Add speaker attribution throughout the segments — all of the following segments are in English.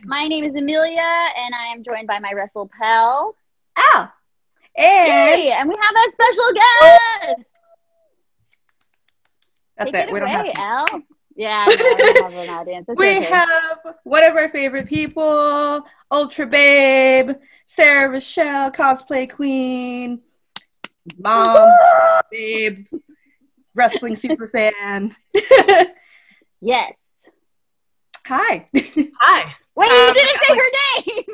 Speaker 1: My name is Amelia, and I am joined by my wrestle pal.
Speaker 2: Oh,
Speaker 1: And we have a special guest.
Speaker 2: That's
Speaker 1: Take
Speaker 2: it. We don't have to.
Speaker 1: Al. Yeah, no, we don't have an audience. It's
Speaker 2: we
Speaker 1: okay.
Speaker 2: have one of our favorite people, Ultra Babe, Sarah Rochelle, cosplay queen, mom, babe, wrestling super fan.
Speaker 1: Yes.
Speaker 2: Hi.
Speaker 3: Hi.
Speaker 1: Wait, you didn't say her name.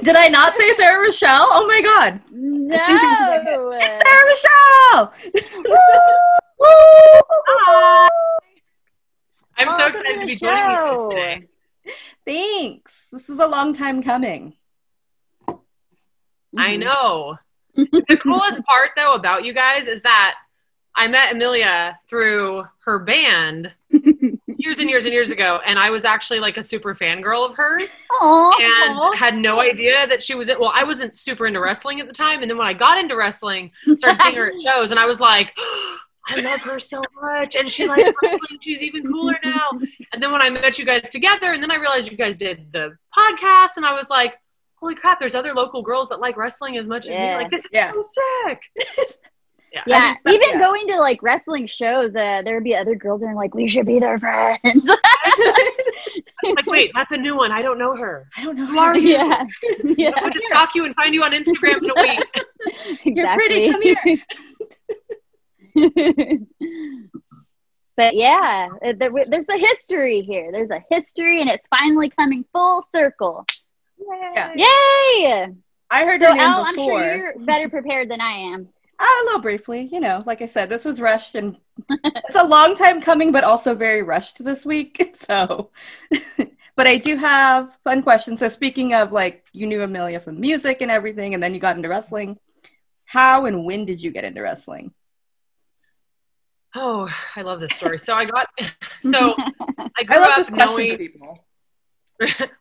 Speaker 2: Did I not say Sarah Rochelle? Oh my god.
Speaker 1: No.
Speaker 2: It's Sarah Rochelle.
Speaker 3: Woo! Hi. I'm so excited to be joining you today.
Speaker 2: Thanks. This is a long time coming.
Speaker 3: I know. The coolest part, though, about you guys is that I met Amelia through her band years and years and years ago, and I was actually like a super fangirl of hers.
Speaker 1: Aww.
Speaker 3: And had no idea that she was in, well, I wasn't super into wrestling at the time, and then when I got into wrestling, started seeing her at shows, and I was like, oh, I love her so much, and she likes wrestling, she's even cooler now. And then when I met you guys together, and then I realized you guys did the podcast, and I was like, holy crap, there's other local girls that like wrestling as much as me. Like, this is so sick.
Speaker 1: Yeah, even going to like wrestling shows, there would be other girls and like, we should be their friends.
Speaker 3: Like, wait, that's a new one. I don't know her.
Speaker 2: I don't know
Speaker 3: who are you.
Speaker 1: Yeah.
Speaker 3: I'm going to stalk you and find you on Instagram in a week.
Speaker 1: Exactly.
Speaker 2: You're pretty. Come here.
Speaker 1: But yeah, there's a history here. There's a history, and it's finally coming full circle.
Speaker 2: Yeah.
Speaker 1: Yay!
Speaker 2: I heard her name
Speaker 1: Al,
Speaker 2: before.
Speaker 1: I'm sure you're better prepared than I am.
Speaker 2: A little briefly, like I said, this was rushed, and it's a long time coming, but also very rushed this week. So, but I do have fun questions. So speaking of, like, you knew Amelia from music and everything, and then you got into wrestling. How and when did you get into wrestling?
Speaker 3: Oh, I love this story. So I grew
Speaker 2: I love
Speaker 3: up
Speaker 2: this question
Speaker 3: knowing
Speaker 2: for people.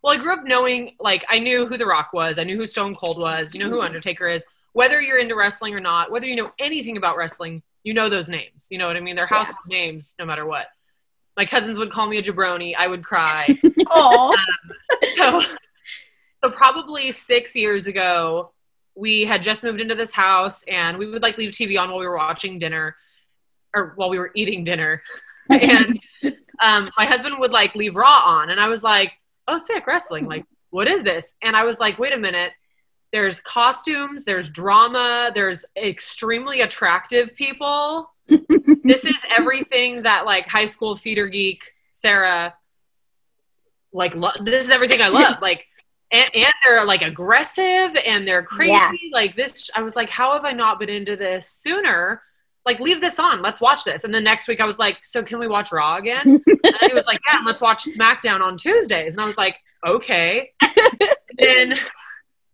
Speaker 3: well, I grew up knowing, like, I knew who The Rock was. I knew who Stone Cold was. You know who Undertaker is. Whether you're into wrestling or not, whether you know anything about wrestling, you know those names. You know what I mean? They're household names no matter what. My cousins would call me a jabroni. I would cry.
Speaker 2: Aww.
Speaker 3: So probably 6 years ago, we had just moved into this house, and we would, like, leave TV on while we were watching dinner, or while we were eating dinner. And my husband would, like, leave Raw on, and I was like, oh, sick, wrestling. Like, what is this? And I was like, wait a minute. There's costumes, there's drama, there's extremely attractive people. This is everything that, like, high school theater geek Sarah, like, this is everything I love. Like, and they're, like, aggressive, and they're crazy. Yeah. Like, this, I was like, how have I not been into this sooner? Like, leave this on. Let's watch this. And then next week I was like, so can we watch Raw again? And he was like, yeah, and let's watch SmackDown on Tuesdays. And I was like, okay.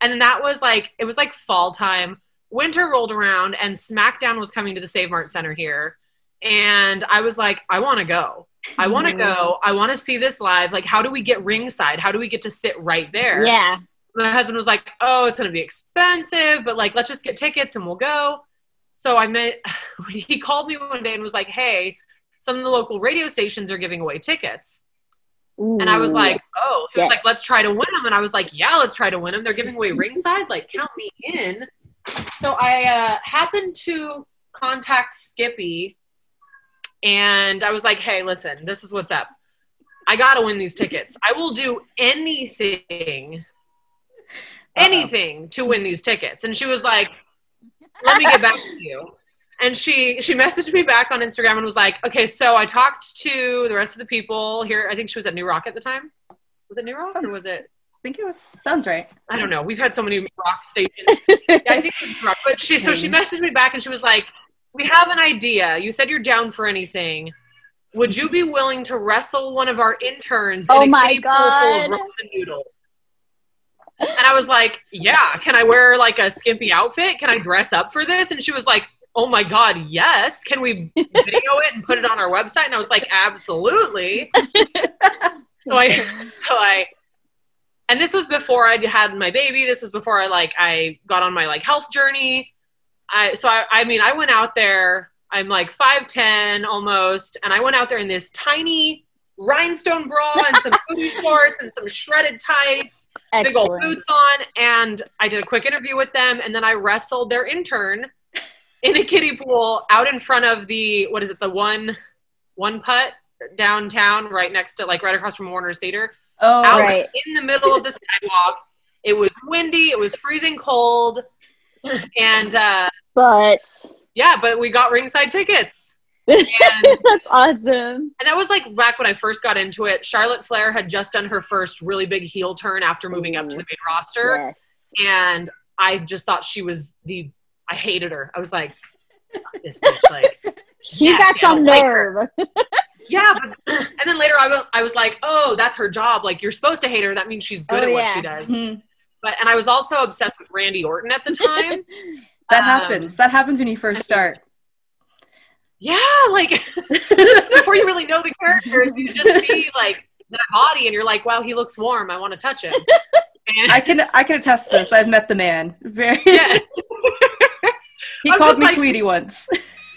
Speaker 3: And then that was like, it was like fall time. Winter rolled around, and SmackDown was coming to the Save Mart Center here. And I was like, I want to go. I want to go. I want to see this live. Like, how do we get ringside? How do we get to sit right there?
Speaker 1: Yeah.
Speaker 3: My husband was like, oh, it's going to be expensive, but, like, let's just get tickets and we'll go. So he called me one day and was like, hey, some of the local radio stations are giving away tickets. Ooh. And I was like, oh, he was like, let's try to win them. And I was like, yeah, let's try to win them. They're giving away ringside. Like, count me in. So I happened to contact Skippy, and I was like, hey, listen, this is what's up. I got to win these tickets. I will do anything to win these tickets. And she was like, let me get back to you. And she messaged me back on Instagram and was like, okay, so I talked to the rest of the people here. I think she was at New Rock at the time. Was it New Rock or was it?
Speaker 2: I think it was. Sounds right.
Speaker 3: I don't know. We've had so many rock stations. Yeah, I think it was Rock. But she messaged me back and she was like, we have an idea. You said you're down for anything. Would you be willing to wrestle one of our interns in a kiddie pool full of ramen noodles? And I was like, yeah. Can I wear, like, a skimpy outfit? Can I dress up for this? And she was like, oh my God, yes. Can we video it and put it on our website? And I was like, absolutely. So and this was before I had my baby. This was before I got on my, like, health journey. I went out there. I'm like 5'10" almost. And I went out there in this tiny rhinestone bra and some booty shorts and some shredded tights, big old boots on. And I did a quick interview with them. And then I wrestled their intern in a kiddie pool out in front of the, what is it? The one putt downtown, right next to, like, right across from Warner's Theater.
Speaker 2: Oh,
Speaker 3: out
Speaker 2: right.
Speaker 3: in the middle of the sidewalk. It was windy. It was freezing cold. And,
Speaker 1: but
Speaker 3: we got ringside tickets. And
Speaker 1: that's awesome.
Speaker 3: And that was like back when I first got into it. Charlotte Flair had just done her first really big heel turn after moving up to the main roster.
Speaker 1: Yes.
Speaker 3: And I just thought she was I hated her. I was like, this bitch, like,
Speaker 1: she got some nerve.
Speaker 3: Yeah, and then later I was like, oh, that's her job. Like, you're supposed to hate her. That means she's good at what she does.
Speaker 2: Mm-hmm.
Speaker 3: And I was also obsessed with Randy Orton at the time.
Speaker 2: That happens. That happens when you first start.
Speaker 3: Yeah, like, before you really know the character, you just see, like, that body, and you're like, wow, he looks warm. I want to touch him. And
Speaker 2: I can attest to this. I've met the man.
Speaker 3: Yeah.
Speaker 2: He called me sweetie once.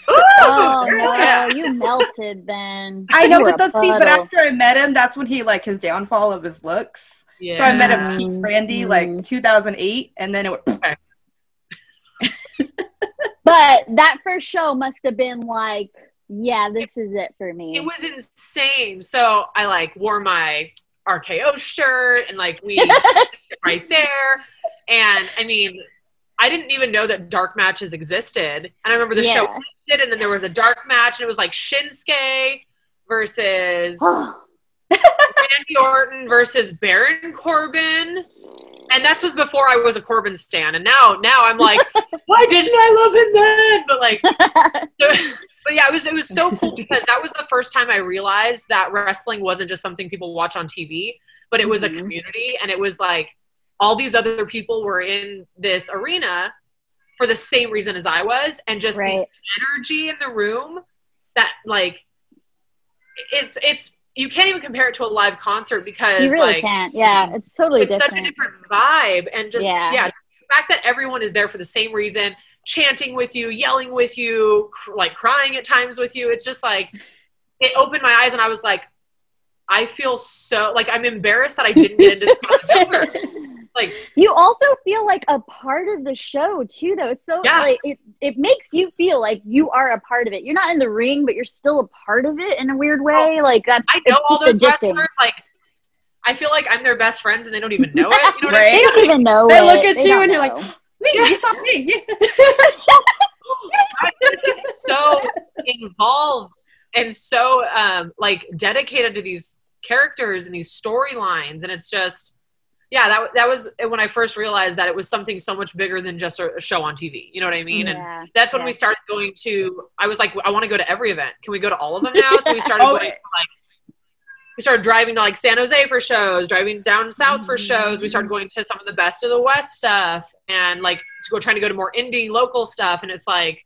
Speaker 1: Oh no, you melted then.
Speaker 2: I know, but after I met him, that's when he, like, his downfall of his looks. Yeah. So I met him peak Randy, like, 2008, and then it was... Okay.
Speaker 1: But that first show must have been like, yeah, this is it for me.
Speaker 3: It was insane. So I, like, wore my RKO shirt, and, like, we right there. And I mean, I didn't even know that dark matches existed. And I remember the show ended, and then there was a dark match, and it was like Shinsuke versus Randy Orton versus Baron Corbin. And this was before I was a Corbin stan. And now I'm like, why didn't I love him then? But, like, but yeah, it was so cool because that was the first time I realized that wrestling wasn't just something people watch on TV, but it was a community. And it was like, all these other people were in this arena for the same reason as I was. And just the energy in the room that, like, it's, you can't even compare it to a live concert because
Speaker 1: you really
Speaker 3: like,
Speaker 1: can't. Yeah, it's totally different.
Speaker 3: It's such a different vibe. And just, the fact that everyone is there for the same reason, chanting with you, yelling with you, like crying at times with you. It's just like, it opened my eyes and I was like, I feel so, like, I'm embarrassed that I didn't get into this when I was younger. Like,
Speaker 1: you also feel like a part of the show too, though. It's so like it makes you feel like you are a part of it. You're not in the ring, but you're still a part of it in a weird way. Like, that's,
Speaker 3: I know all those wrestlers. Like, I feel like I'm their best friends, and they don't even know it. You know what I mean?
Speaker 1: They don't even know.
Speaker 2: They look at you, and you're like, "Me, you saw me."
Speaker 3: It's so involved and so like dedicated to these characters and these storylines, and it's just. Yeah, that was when I first realized that it was something so much bigger than just a show on TV. You know what I mean?
Speaker 1: Yeah,
Speaker 3: and that's when we started going to, I was like, I want to go to every event. Can we go to all of them now? So we started going to, like, we started driving to, like, San Jose for shows, driving down south for shows. We started going to some of the Best of the West stuff and, like, trying to go to more indie local stuff. And it's like,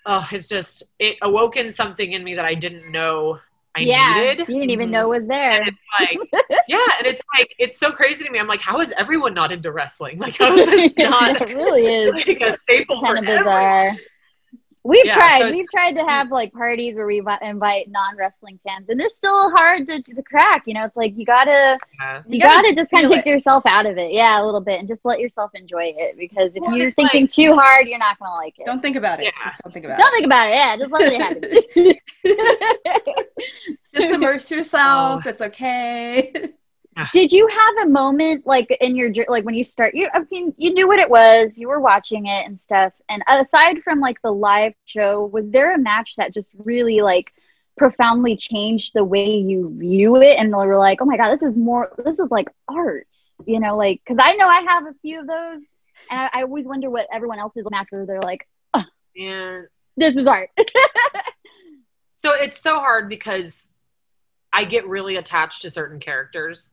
Speaker 3: oh, it's just, it awoken something in me that I didn't know I needed.
Speaker 1: You didn't even know was there.
Speaker 3: And it's like, and it's like, it's so crazy to me. I'm like, how is everyone not into wrestling? Like, how is this not
Speaker 1: it really is
Speaker 3: like a staple for
Speaker 1: bizarre. We've tried to have, like, parties where we invite non-wrestling fans, and they're still hard to crack. You know, it's like you gotta just kind of take yourself out of it, a little bit, and just let yourself enjoy it. Because if you're thinking like, too hard, you're not gonna like it.
Speaker 2: Don't think about it. Just don't think about it.
Speaker 1: Don't think about it. Yeah, just let it happen.
Speaker 2: Just immerse yourself. It's okay.
Speaker 1: Did you have a moment, like, in your, like, when you start, I mean, you knew what it was, you were watching it and stuff, and aside from, like, the live show, was there a match that just really, like, profoundly changed the way you view it, and were like, oh my god, this is like art, you know, like, because I know I have a few of those, and I always wonder what everyone else's match where they're like, oh, this is art.
Speaker 3: So it's so hard because I get really attached to certain characters.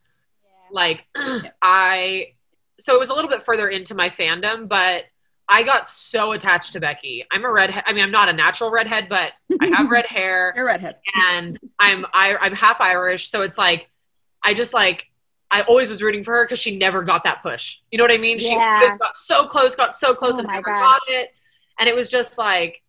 Speaker 3: Like, so it was a little bit further into my fandom, but I got so attached to Becky. I'm a redhead. I mean, I'm not a natural redhead, but I have red hair.
Speaker 2: You're a redhead.
Speaker 3: And I'm half Irish. So it's like, I always was rooting for her because she never got that push. You know what I mean? She got so close and never got it. And it was just like,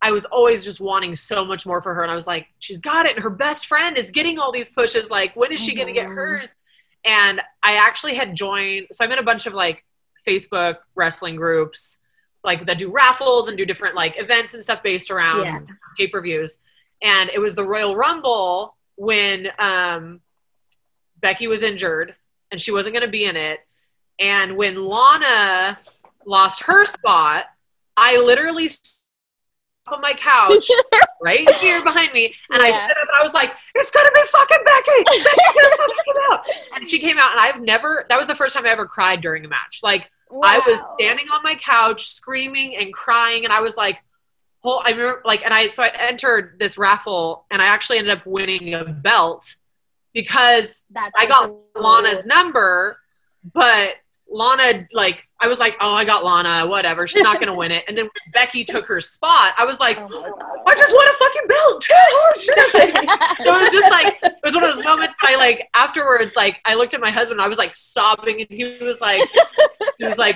Speaker 3: I was always just wanting so much more for her. And I was like, she's got it. And her best friend is getting all these pushes. Like, when is she going to get hers? And I actually had joined, so I'm in a bunch of like Facebook wrestling groups, like that do raffles and do different like events and stuff based around pay-per-views. And it was the Royal Rumble when Becky was injured and she wasn't going to be in it. And when Lana lost her spot, I literally on my couch right here behind me, and I stood up and I was like, it's gonna be fucking Becky. Becky's gonna fucking come out. And she came out, and that was the first time I ever cried during a match. Like, I was standing on my couch screaming and crying, and I was like, I remember, like, so I entered this raffle, and I actually ended up winning a belt because I got Lana's number, but Lana, like, I was like, oh, I got Lana, whatever. She's not going to win it. And then when Becky took her spot, I was like, I just won a fucking belt too. So it was just like, it was one of those moments I like, afterwards, like, I looked at my husband and I was like sobbing, and he was like,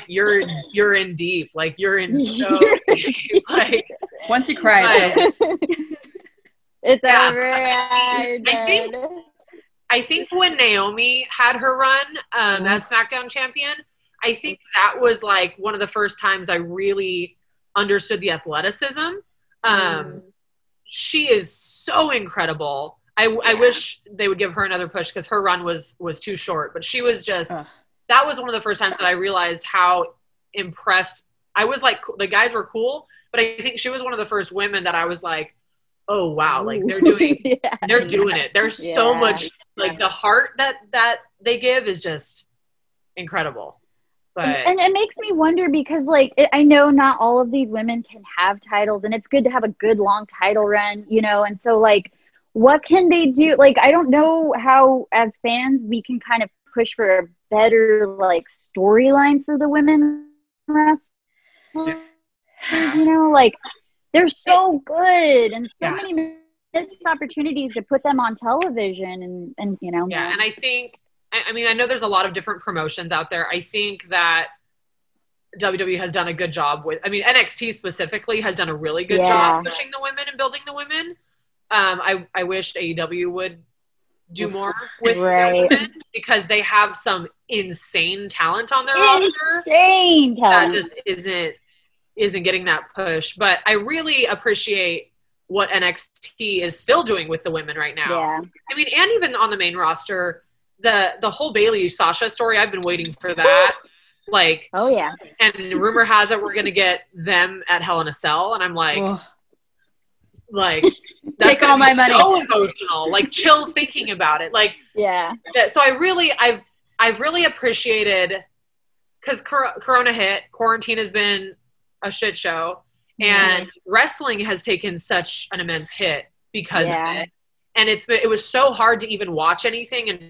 Speaker 3: you're in deep. Like, you're in so deep. Like,
Speaker 2: once you cry,
Speaker 1: it's over.
Speaker 3: I think when Naomi had her run as SmackDown champion, I think that was like one of the first times I really understood the athleticism. She is so incredible. I wish they would give her another push because her run was too short, but she was just, that was one of the first times that I realized how impressed I was. Like, the guys were cool, but I think she was one of the first women that I was like, oh wow, like they're doing it. There's so much, like, the heart that they give is just incredible. But
Speaker 1: and it makes me wonder because, like, I know not all of these women can have titles, and it's good to have a good long title run, you know, and so, like, what can they do? Like, I don't know how, as fans, we can kind of push for a better, like, storyline for the women wrestlers, you know, like, they're so good, and so many missed opportunities to put them on television, and you know.
Speaker 3: Yeah, and I think, I mean, I know there's a lot of different promotions out there. I think that WWE has done a good job with, I mean, NXT specifically has done a really good job pushing the women and building the women. I wish AEW would do more with their women because they have some insane talent on their roster.
Speaker 1: Insane talent.
Speaker 3: That just isn't getting that push. But I really appreciate what NXT is still doing with the women right now.
Speaker 1: Yeah.
Speaker 3: I mean, and even on the main roster, the whole Bailey Sasha story, I've been waiting for that. Like,
Speaker 1: oh yeah.
Speaker 3: And rumor has it we're gonna get them at Hell in a Cell, and I'm like, like, that's
Speaker 2: take all my money.
Speaker 3: So emotional, like chills thinking about it. Like, so I've really appreciated, because Corona hit, quarantine has been a shit show, and wrestling has taken such an immense hit because of it, and it was so hard to even watch anything and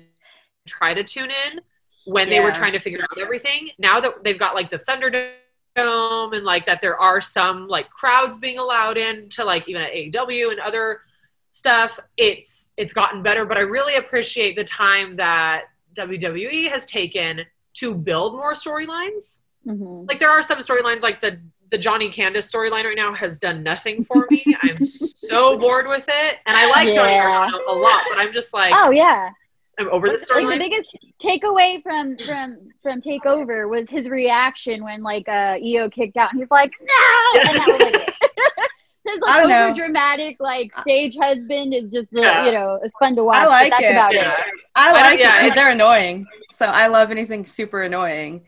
Speaker 3: try to tune in when they were trying to figure out everything. Now that they've got like the Thunderdome, and like that there are some like crowds being allowed in to, like, even at AEW and other stuff, it's gotten better. But I really appreciate the time that WWE has taken to build more storylines. Like, there are some storylines, like the Johnny Candace storyline right now has done nothing for me. I'm so bored with it, and I like Johnny Gargano a lot, but I'm just like,
Speaker 1: oh yeah,
Speaker 3: I'm over this storyline.
Speaker 1: Like, the biggest takeaway from Takeover was his reaction when, like, EO kicked out, and he's like, no, and that was like his, like, over dramatic, like, stage husband is just you know, it's fun to watch.
Speaker 2: I like
Speaker 1: that's
Speaker 2: it.
Speaker 1: about it.
Speaker 2: I like it because they're annoying. So I love anything super annoying.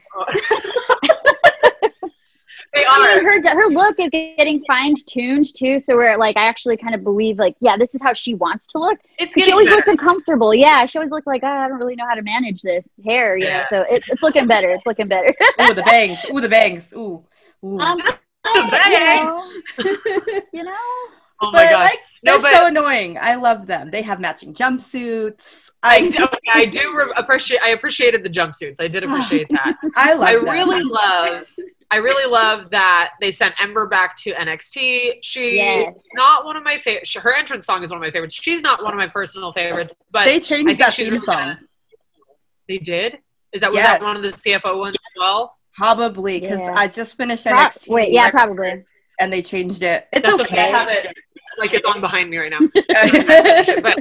Speaker 3: They are.
Speaker 1: I mean, her look is getting fine-tuned too, so we're like, I actually kind of believe, like, yeah, this is how she wants to look. She always looks uncomfortable. Yeah, she always looked like, I don't really know how to manage this hair, you know. So it's looking better. It's looking better.
Speaker 2: Ooh, the bangs. Ooh, the bangs. Ooh.
Speaker 3: The bangs.
Speaker 1: You know.
Speaker 3: Oh my gosh.
Speaker 2: They're so annoying. I love them. They have matching jumpsuits. I appreciated the jumpsuits. I did appreciate that. I really love that they sent Ember back to NXT. She's not one of my favorites. Her entrance song is one of my favorites. She's not one of my personal favorites, but they changed that theme song.
Speaker 3: They did? Was that one of the CFO ones as well?
Speaker 2: Probably, because I just finished NXT.
Speaker 1: Probably.
Speaker 2: and they changed it. It's
Speaker 3: That's
Speaker 2: okay.
Speaker 3: I have it. Like it's on behind me right now. But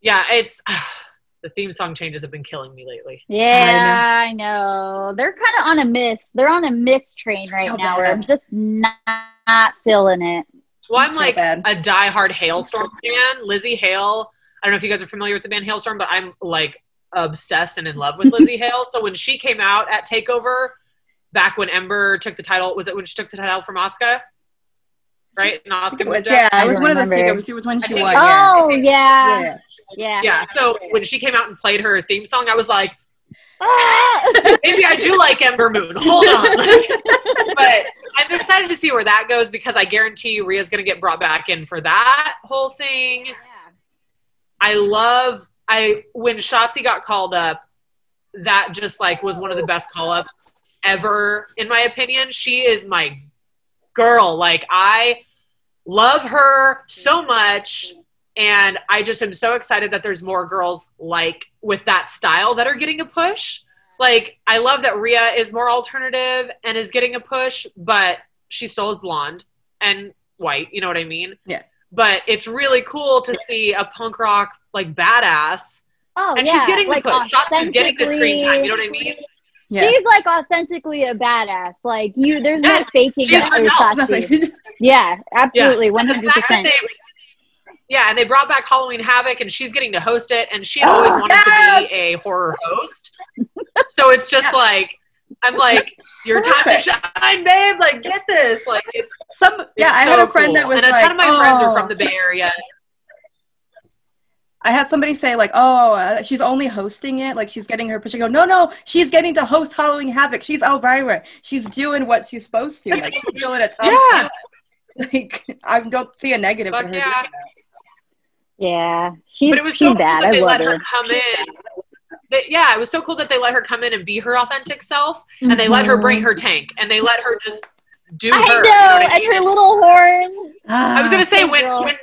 Speaker 3: yeah, it's the theme song changes have been killing me lately.
Speaker 1: Yeah, I know. They're kind of on a miss. They're on a miss train right now. Where I'm just not feeling it.
Speaker 3: Well, I'm like a diehard Hailstorm fan. Lizzie Hale. I don't know if you guys are familiar with the band Hailstorm, but I'm like obsessed and in love with Lizzie Hale. So when she came out at TakeOver, back when Ember took the title, was it when she took the title from Asuka? Right? And Asuka moved up?
Speaker 2: Yeah, it was one of those things. It was when she won.
Speaker 1: Oh, yeah.
Speaker 3: So when she came out and played her theme song, I was like, maybe I do like Ember Moon. Hold on. But I'm excited to see where that goes because I guarantee you Rhea's going to get brought back in for that whole thing. Yeah. When Shotzi got called up, that just like was one of the best call-ups ever, in my opinion. She is my girl. Like, I love her so much, and I just am so excited that there's more girls like with that style that are getting a push. Like, I love that Rhea is more alternative and is getting a push, but she still is blonde and white, you know what I mean?
Speaker 2: Yeah.
Speaker 3: But it's really cool to see a punk rock like badass.
Speaker 1: Oh,
Speaker 3: and
Speaker 1: yeah.
Speaker 3: she's getting
Speaker 1: like,
Speaker 3: the push. Shotzi's getting the screen time, you know what I mean?
Speaker 1: Yeah. She's like authentically a badass. Like there's no faking it. Yeah, absolutely, 100%.
Speaker 3: And they brought back Halloween Havoc, and she's getting to host it, and she had always wanted to be a horror host. So it's just like, I'm like, your time to shine, babe. Like, get this. Like, it's
Speaker 2: I had a friend that was
Speaker 3: and a ton of my friends are from the Bay Area.
Speaker 2: I had somebody say, like, she's only hosting it. Like, she's getting her push. I go, no, she's getting to host Halloween Havoc. She's Elvira. She's doing what she's supposed to. Like, she's doing a ton of Like, I don't see a negative for her doing that.
Speaker 1: Yeah.
Speaker 3: But it was so cool
Speaker 1: bad.
Speaker 3: that they let
Speaker 1: her
Speaker 3: her come in. It was so cool that they let her come in and be her authentic self, and they let her bring her tank, and they let her just do her.
Speaker 1: I know,
Speaker 3: you know what I mean?
Speaker 1: and her little horn.
Speaker 3: I was going to say, when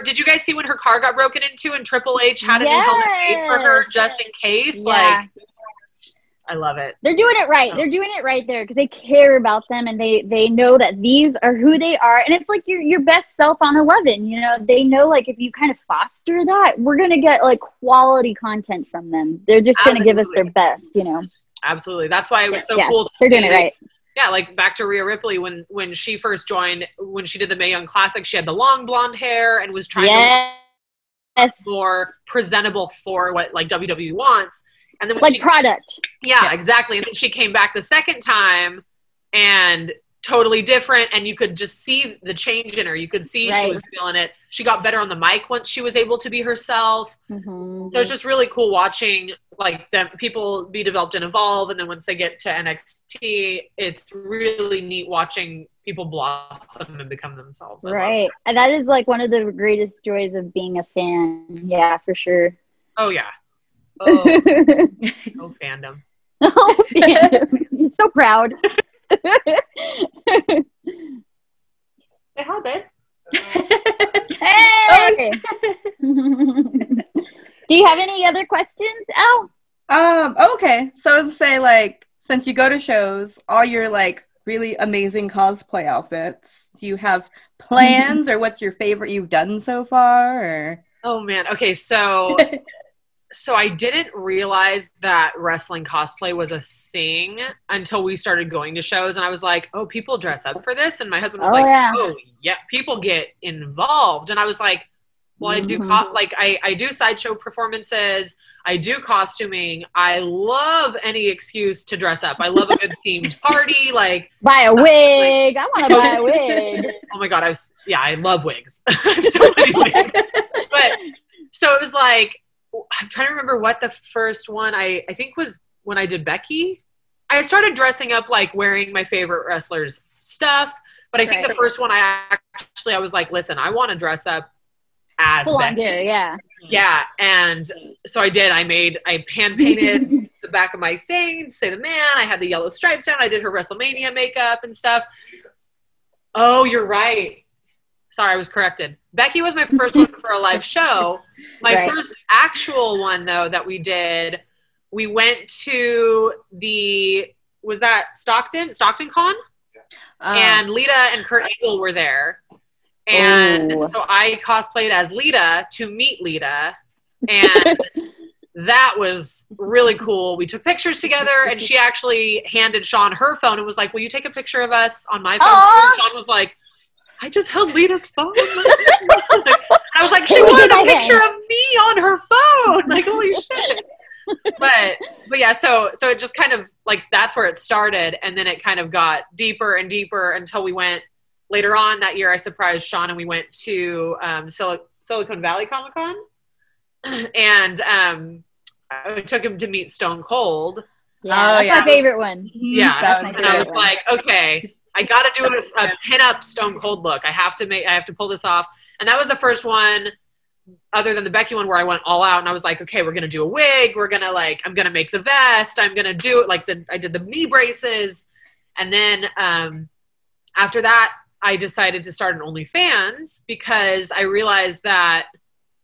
Speaker 3: did you guys see when her car got broken into and Triple H had a new helmet made for her just in case? Yeah. Like, I love it.
Speaker 1: They're doing it right. They're doing it right there because they care about them and they know that these are who they are. And it's like your best self on 11. You know, they know like if you kind of foster that, we're going to get like quality content from them. They're just going to give us their best, you know.
Speaker 3: Absolutely. That's why it was so cool.
Speaker 1: They're doing it right.
Speaker 3: Yeah, like back to Rhea Ripley when she first joined, when she did the Mae Young Classic, she had the long blonde hair and was trying to be more presentable for what like WWE wants. And then when
Speaker 1: product.
Speaker 3: Yeah, exactly. And then she came back the second time and totally different, and you could just see the change in her. You could see she was feeling it. She got better on the mic once she was able to be herself. Mm-hmm. So it's just really cool watching like them people be developed and evolve, and then once they get to NXT, it's really neat watching people blossom and become themselves.
Speaker 1: Right. And that is like one of the greatest joys of being a fan. Yeah, for sure.
Speaker 3: Oh yeah. Oh, fandom.
Speaker 1: Oh, fandom. I'm so proud.
Speaker 3: Say hi, babe.
Speaker 1: Hey! Do you have any other questions, Al?
Speaker 2: Okay. So I was to say, like, since you go to shows, all your like really amazing cosplay outfits, do you have plans or what's your favorite you've done so far? Or?
Speaker 3: Oh man. Okay, so I didn't realize that wrestling cosplay was a thing until we started going to shows, and I was like, oh, people dress up for this? And my husband was oh yeah, people get involved. And I was like, well, I do I do sideshow performances, I do costuming, I love any excuse to dress up. I love a good themed party, like
Speaker 1: buy a wig. I want to buy a wig.
Speaker 3: Oh my god, I love wigs. I have so many wigs. But so it was like, I'm trying to remember what the first one I think was when I did Becky. I started dressing up, like wearing my favorite wrestlers' stuff. But I think the first one I was like, listen, I want to dress up as Becky. Yeah. And so I did. I hand painted the back of my thing, say the man. I had the yellow stripes down. I did her WrestleMania makeup and stuff. Oh, you're right. Sorry, I was corrected. Becky was my first one for a live show. My first actual one, though, that we did, we went to was that Stockton Con? and Lita and Kurt Angle were there. And so I cosplayed as Lita to meet Lita. And that was really cool. We took pictures together, and she actually handed Sean her phone and was like, will you take a picture of us on my phone? And Sean was like, I just held Lita's phone. I was like, she wanted a picture of me on her phone. Like, holy shit. But yeah, so it just kind of like, that's where it started. And then it kind of got deeper and deeper until we went later on that year. I surprised Sean and we went to Silicon Valley Comic Con. And I took him to meet Stone Cold.
Speaker 1: Yeah, that's my favorite one.
Speaker 3: Yeah. And I was like, okay, I got to do a pin-up Stone Cold look. I have to pull this off. And that was the first one, other than the Becky one, where I went all out and I was like, okay, we're going to do a wig. We're going to I'm going to make the vest. I'm going to do it. I did the knee braces. And then after that, I decided to start an OnlyFans because I realized that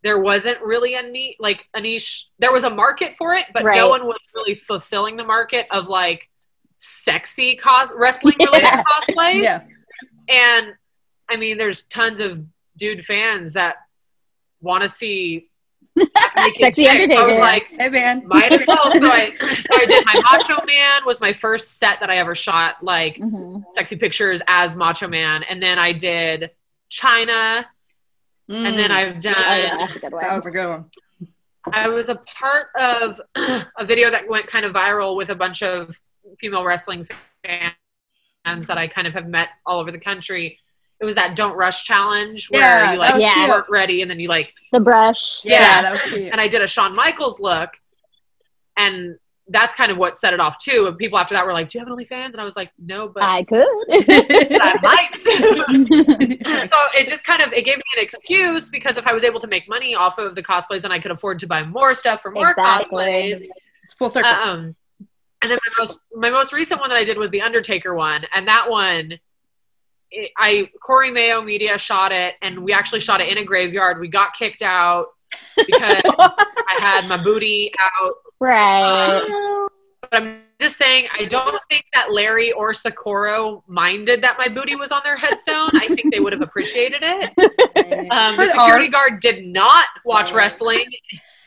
Speaker 3: there wasn't really a niche. There was a market for it, but no one was really fulfilling the market of sexy wrestling related cosplays. Yeah. And I mean, there's tons of dude fans that want to see
Speaker 1: sexy Undertaker.
Speaker 3: I was like,
Speaker 2: hey man,
Speaker 3: might as well. So I did my Macho Man was my first set that I ever shot sexy pictures as Macho Man, and then I did China, and then I've done.
Speaker 2: That was a good one.
Speaker 3: I was a part of a video that went kind of viral with a bunch of female wrestling fans that I kind of have met all over the country. It was that Don't Rush challenge where you weren't ready and then you
Speaker 1: the brush.
Speaker 2: Yeah, that was cute.
Speaker 3: And I did a Shawn Michaels look, and that's kind of what set it off too. And people after that were like, "Do you have an OnlyFans?" And I was like, "No, but
Speaker 1: I could.
Speaker 3: But I might." So it just it gave me an excuse because if I was able to make money off of the cosplays, then I could afford to buy more stuff for more cosplays.
Speaker 2: It's full circle.
Speaker 3: And then my most recent one that I did was the Undertaker one, and that one. Corey Mayo Media shot it, and we actually shot it in a graveyard. We got kicked out because I had my booty out.
Speaker 1: Right.
Speaker 3: But I'm just saying, I don't think that Larry or Socorro minded that my booty was on their headstone. I think they would have appreciated it. The security guard did not watch wrestling.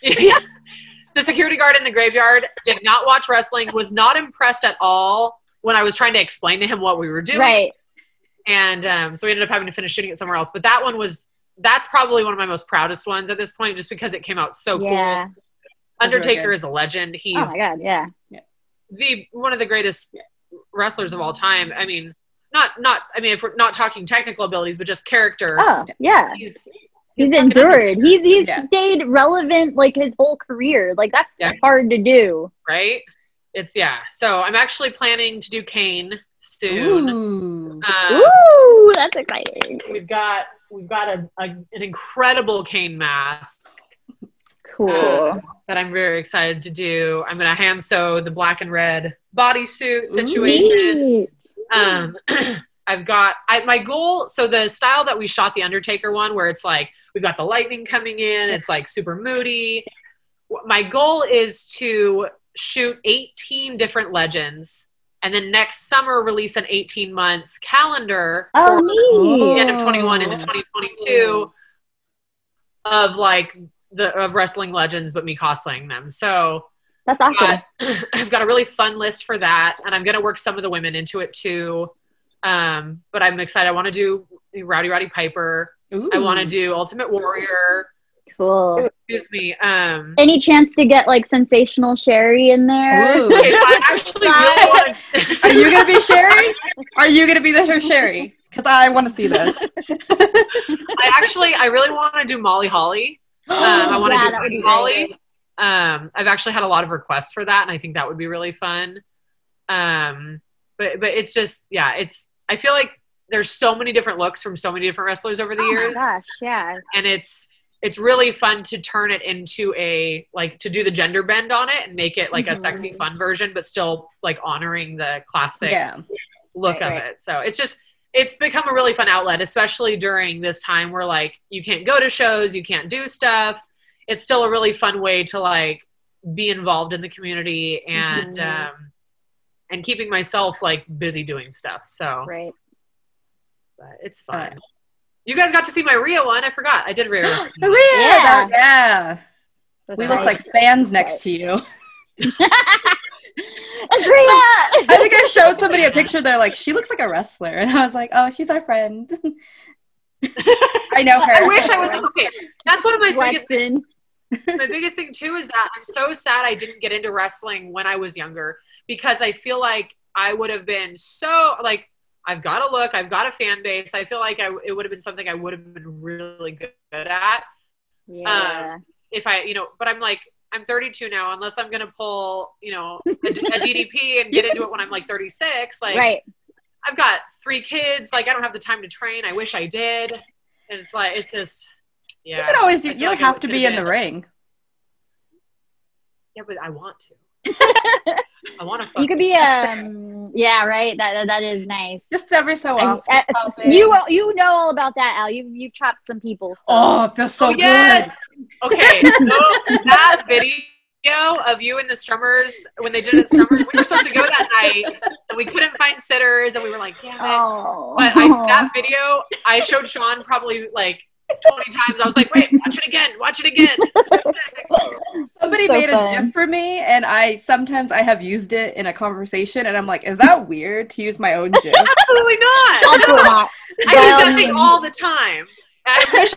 Speaker 3: The security guard in the graveyard did not watch wrestling, was not impressed at all when I was trying to explain to him what we were doing. Right. And so we ended up having to finish shooting it somewhere else. But that's probably one of my most proudest ones at this point, just because it came out so cool. Undertaker is a legend. He's
Speaker 1: oh my God, yeah.
Speaker 3: One of the greatest wrestlers of all time. I mean, if we're not talking technical abilities, but just character.
Speaker 1: Oh, yeah. He's endured. He's stayed relevant his whole career. That's hard to do.
Speaker 3: Right? So I'm actually planning to do Kane soon.
Speaker 1: Ooh, that's exciting.
Speaker 3: We've got an incredible Kane mask.
Speaker 1: Cool.
Speaker 3: That I'm very excited to do. I'm gonna hand sew the black and red bodysuit situation. I've got my goal. So the style that we shot the Undertaker one, where it's we've got the lightning coming in, it's super moody. My goal is to shoot 18 different legends. And then next summer, release an 18-month calendar for the end of 21 into 2022 of of wrestling legends, but me cosplaying them. So
Speaker 1: that's awesome.
Speaker 3: I've got a really fun list for that, and I'm going to work some of the women into it too. But I'm excited. I want to do Rowdy Piper. Ooh. I want to do Ultimate Warrior.
Speaker 1: Cool.
Speaker 3: Excuse me.
Speaker 1: Any chance to get Sensational Sherry in there?
Speaker 3: Ooh. I actually really want
Speaker 2: to. Are you gonna be Sherry? Are you gonna be her Sherry? Because I want to see this.
Speaker 3: I really want to do Molly Holly. I want to do Molly Holly. I've actually had a lot of requests for that, and I think that would be really fun. But it's just I feel like there's so many different looks from so many different wrestlers over the years.
Speaker 1: Oh my gosh, yeah.
Speaker 3: And it's really fun to turn it into to do the gender bend on it and make it a sexy, fun version, but still honoring the classic look of it. So it's become a really fun outlet, especially during this time where you can't go to shows, you can't do stuff. It's still a really fun way to be involved in the community and and keeping myself like busy doing stuff. So
Speaker 1: Right.
Speaker 3: But it's fun. You guys got to see my Rio one. I forgot. I did Rio.
Speaker 2: Yeah. We look like fans next to you. I think I showed somebody a picture. They're like, she looks like a wrestler, and I was like, oh, she's our friend. I know her.
Speaker 3: I wish I was okay. That's one of my biggest things. My biggest thing too is that I'm so sad I didn't get into wrestling when I was younger, because I feel like I would have been so like, I've got a look, I've got a fan base. I feel like it would have been something I would have been really good at.
Speaker 1: Yeah.
Speaker 3: If I, but I'm like, I'm 32 now, unless I'm going to pull, a DDP and get into it when I'm like 36. Like,
Speaker 1: right.
Speaker 3: I've got 3 kids. Like, I don't have the time to train. I wish I did. And it's like, it's just, yeah.
Speaker 2: You can always do, you don't have to be in the ring.
Speaker 3: Yeah, but I want to. I want to.
Speaker 1: You could be yeah, right. That is nice.
Speaker 2: Just every so often.
Speaker 1: You know all about that, Al. You chopped some people. So.
Speaker 2: Oh, that's so good.
Speaker 3: Yes. Okay, so that video of you and the strummers when they did it, strummers, we were supposed to go that night and we couldn't find sitters and we were like, damn it.
Speaker 1: Oh.
Speaker 3: But that video I showed Sean probably like 20 times. I was like, wait, watch it again.
Speaker 2: Somebody made a GIF for me, and sometimes I have used it in a conversation, and I'm like, is that weird to use my own GIF?
Speaker 3: Absolutely not.
Speaker 1: Absolutely not.
Speaker 3: I use that thing all the time. I wish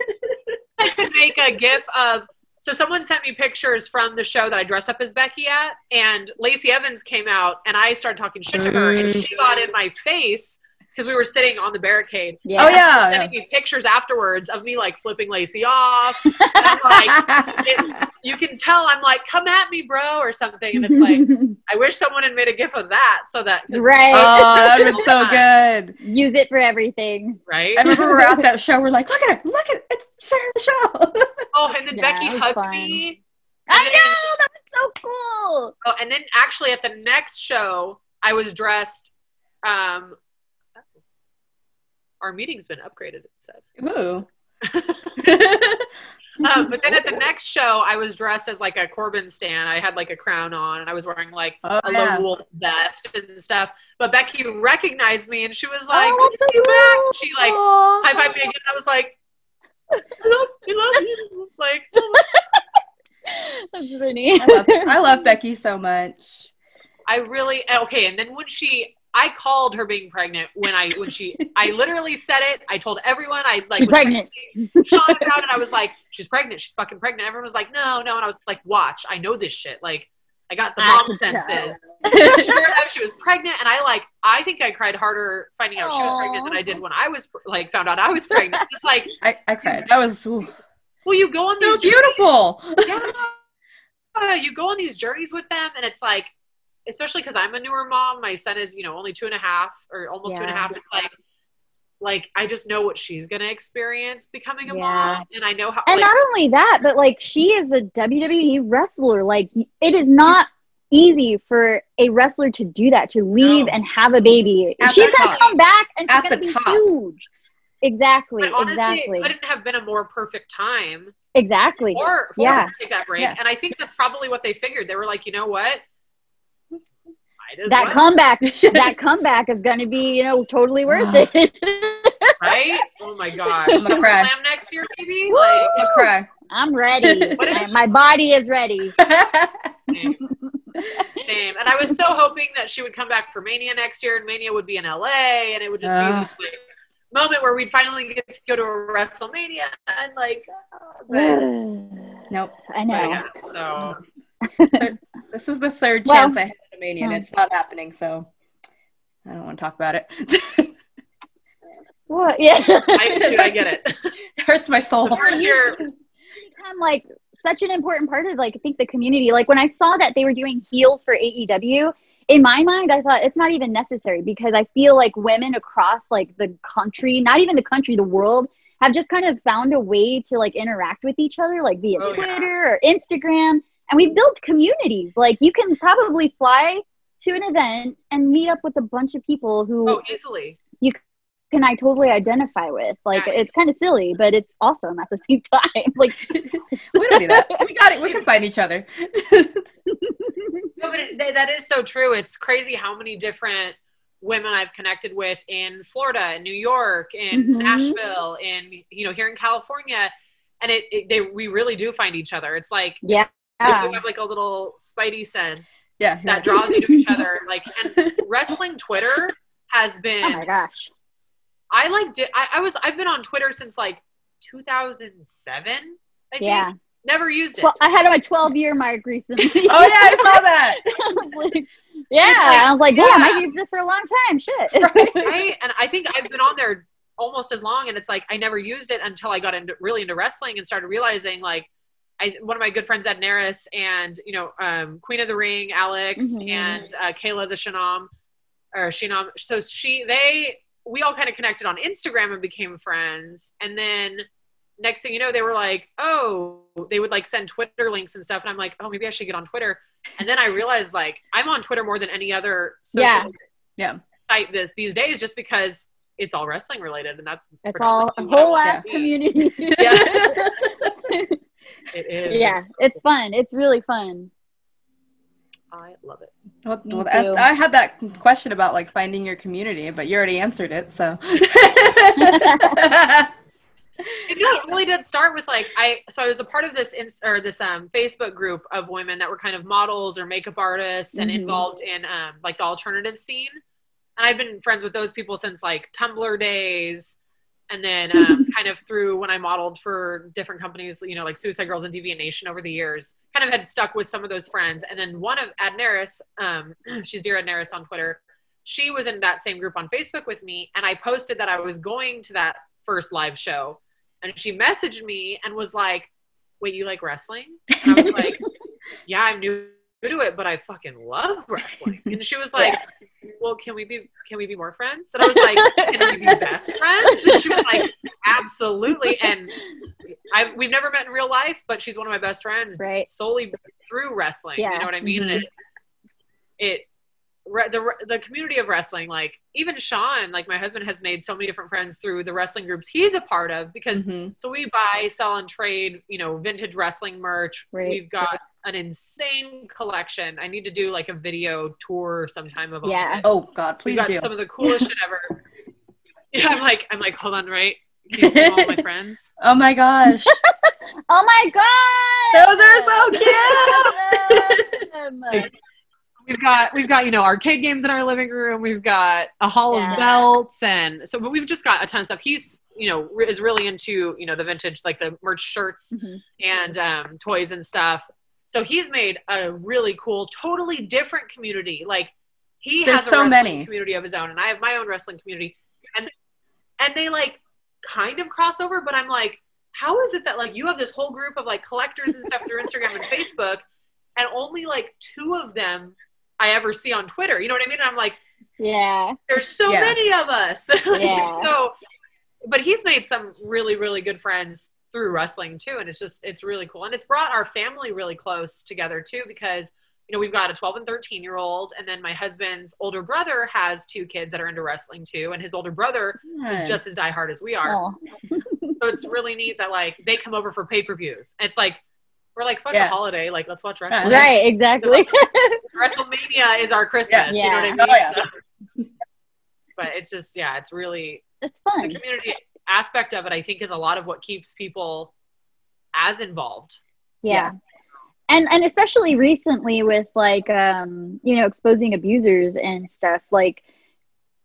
Speaker 3: I could make a GIF of. So someone sent me pictures from the show that I dressed up as Becky at, and Lacey Evans came out, and I started talking shit to her, and she got in my face. Because we were sitting on the barricade.
Speaker 1: Yeah.
Speaker 2: Oh, yeah.
Speaker 3: Sending me pictures afterwards of me, like, flipping Lacey off. And I'm like, you can tell I'm like, come at me, bro, or something. And it's like, I wish someone had made a GIF of that so that.
Speaker 1: Right.
Speaker 2: Oh, that would have been so good.
Speaker 1: Use it for everything.
Speaker 3: Right?
Speaker 2: I remember we were at that show. We're like, look at it. It's Sarah Rochelle.
Speaker 3: Oh, and then Becky hugged me.
Speaker 1: I know. That was so cool.
Speaker 3: Oh, and then actually at the next show, I was dressed. Our meeting's been upgraded, it said.
Speaker 2: Ooh.
Speaker 3: But then at the next show, I was dressed as like a Corbin stan. I had like a crown on, and I was wearing like a lone wolf vest and stuff. But Becky recognized me, and she was like, "Good to see you back." She like high-fived me again. I was like, "I love you." Like,
Speaker 1: that's funny.
Speaker 2: I love Becky so much.
Speaker 3: I really okay. And then when I called her being pregnant I literally said it. I told everyone
Speaker 1: she's pregnant.
Speaker 3: Sean about it. I was like, she's pregnant. She's fucking pregnant. Everyone was like, no. And I was like, watch. I know this shit. Like, I got the mom senses. Sure enough, she was pregnant. And I think I cried harder finding out she was pregnant than I did when I was like, found out I was pregnant. It's like,
Speaker 2: I cried. That was,
Speaker 3: well, you go on these
Speaker 2: beautiful.
Speaker 3: Yeah. You go on these journeys with them. And it's like, especially because I'm a newer mom. My son is, only 2.5 or almost 2.5. It's like I just know what she's gonna experience becoming a mom, and I know how.
Speaker 1: And not only that, but like she is a WWE wrestler. Like it is not easy for a wrestler to do that, to leave and have a baby. She's gonna come back and she's gonna be huge. Exactly.
Speaker 3: But honestly, it couldn't have been a more perfect time.
Speaker 1: Exactly.
Speaker 3: For her to take that break, and I think that's probably what they figured. They were like, you know what?
Speaker 1: That comeback is going to be, totally worth it.
Speaker 3: Right? Oh my gosh. I'm gonna cry next year, maybe.
Speaker 2: Like, I'm cry.
Speaker 1: I'm ready. My body is ready.
Speaker 3: Same. And I was so hoping that she would come back for Mania next year, and Mania would be in LA, and it would just be this like moment where we'd finally get to go to a WrestleMania, and like,
Speaker 2: nope.
Speaker 1: I know.
Speaker 3: Yeah, so
Speaker 2: this is the third chance I had. And it's not happening, so I don't want to talk about it.
Speaker 1: What? Yeah,
Speaker 3: I get it.
Speaker 2: It hurts my soul.
Speaker 1: Become like such an important part of like I think the community. Like when I saw that they were doing heels for AEW, in my mind, I thought it's not even necessary because I feel like women across like the country, not even the country, the world, have just kind of found a way to like interact with each other, like via Twitter or Instagram. And we built communities. Like you can probably fly to an event and meet up with a bunch of people who
Speaker 3: easily
Speaker 1: you can totally identify with. Like it's kind of silly, but it's awesome at the same time. Like
Speaker 2: we don't do that. We got it. We can find each other.
Speaker 3: No, but that is so true. It's crazy how many different women I've connected with in Florida, in New York, in Nashville, in, you know, here in California. And we really do find each other. It's like,
Speaker 1: yeah.
Speaker 3: you have like a little spidey sense
Speaker 2: that
Speaker 3: draws you to each other. Like, and wrestling Twitter has been,
Speaker 1: oh my gosh.
Speaker 3: I've been on Twitter since like 2007, I think. Never used it.
Speaker 1: Well, I had my 12-year mark recently.
Speaker 2: Oh yeah, I saw that.
Speaker 1: I was like, damn, I've used this for a long time. Shit.
Speaker 3: Right? And I think I've been on there almost as long, and it's like I never used it until I got really into wrestling and started realizing, like, one of my good friends, Ed Naris, and, you know, Queen of the Ring, Alex, and Kayla the Shinam, or Shinam. So we all kind of connected on Instagram and became friends. And then next thing you know, they were like, oh, they would like send Twitter links and stuff. And I'm like, oh, maybe I should get on Twitter. And then I realized, like, I'm on Twitter more than any other social site these days, just because it's all wrestling related. And that's
Speaker 1: all a whole ass community.
Speaker 3: Yeah. It is.
Speaker 1: Yeah, it's fun. It's really fun.
Speaker 3: I love it.
Speaker 2: Well, I had that question about like finding your community, but you already answered it. So
Speaker 3: it really did start with like I was a part of this Facebook group of women that were kind of models or makeup artists and involved in like the alternative scene. And I've been friends with those people since like Tumblr days. And then kind of through when I modeled for different companies, you know, like Suicide Girls and Deviant Nation over the years, kind of had stuck with some of those friends. And then one of Adnaris, she's Dear Adnaris on Twitter, she was in that same group on Facebook with me. And I posted that I was going to that first live show. And she messaged me and was like, wait, you like wrestling? And I was like, yeah, I'm new to it, but I fucking love wrestling. And she was like, well, can we be more friends? And I was like, can we be best friends? And she was like, absolutely. And we've never met in real life, but she's one of my best friends,
Speaker 1: right?
Speaker 3: Solely through wrestling. You know what I mean? The community of wrestling, like even Sean, like my husband, has made so many different friends through the wrestling groups he's a part of, because so we buy, sell, and trade, you know, vintage wrestling merch. Right. We've got an insane collection. I need to do like a video tour sometime of all of it.
Speaker 2: Oh God, please do.
Speaker 3: Some of the coolest shit ever. Yeah, I'm like, hold on, right? Can you see all my friends?
Speaker 2: Oh my gosh.
Speaker 1: Oh my god.
Speaker 2: Those are so cute.
Speaker 3: We've got, you know, arcade games in our living room. We've got a hall of belts, and so, but we've just got a ton of stuff. He's, you know, is really into, you know, the vintage, like the merch shirts and toys and stuff. So he's made a really cool, totally different community. Like has a wrestling community of his own, and I have my own wrestling community, and they like kind of cross over. But I'm like, how is it that like you have this whole group of like collectors and stuff through Instagram and Facebook, and only like 2 of them I ever see on Twitter? You know what I mean? And I'm like, there's so many of us. So, but he's made some really, really good friends through wrestling too. And it's really cool. And it's brought our family really close together too, because, you know, we've got a 12 and 13-year-old, and then my husband's older brother has 2 kids that are into wrestling too. And his older brother is just as diehard as we are. So it's really neat that like they come over for pay-per-views. It's like, we're like, fuck a holiday. Like, let's watch wrestling.
Speaker 1: Right, exactly.
Speaker 3: WrestleMania is our Christmas. You know what I mean?
Speaker 2: Oh, yeah.
Speaker 3: So, but it's just, it's really,
Speaker 1: it's fun.
Speaker 3: The community aspect of it, I think, is a lot of what keeps people as involved.
Speaker 1: Yeah. And especially recently with like, you know, exposing abusers and stuff, like,